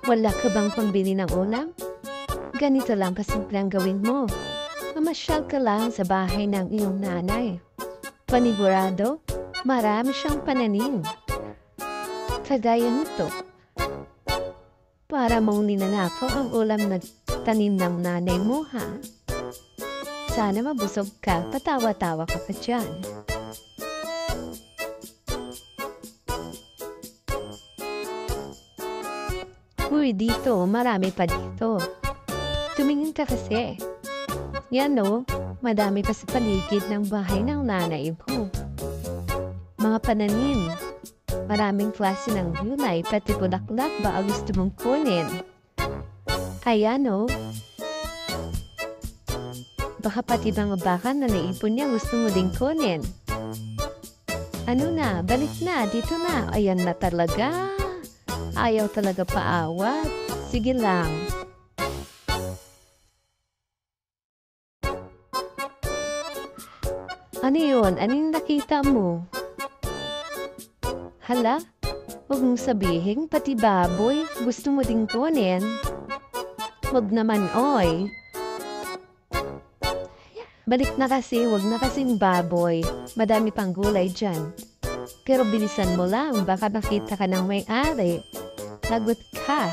Wala ka bang pambili ng ulam? Ganito lang kasimple ang gawin mo. Mamasyal ka lang sa bahay ng iyong nanay. Panigurado, marami siyang pananim. Kagaya nito. Para mong ninanakaw ang ulam na tanim ng nanay mo, ha? Sana mabusog ka, patawa-tawa ka pa dyan. Uy, dito, marami pa dito. Tumingin ka kasi. Yan no, madami pa sa paligid ng bahay ng nanay mo. Mga pananim, maraming klase ng gulay, pati bulaklak ba ang gusto mong kunin? Ayan no, baka pati mga baka na naipon niya gusto mo ding kunin. Ano na, balik na, dito na, ayan na talaga. Ayaw talaga paawat. Sige lang. Ano yun? Anong nakita mo? Hala? Huwag mong sabihin, pati baboy, gusto mo ding kunin? Huwag naman, oy. Balik na kasi, huwag na kasing baboy. Madami pang gulay dyan. Pero bilisan mo lang, baka nakita ka ng may-ari. Lagot ka.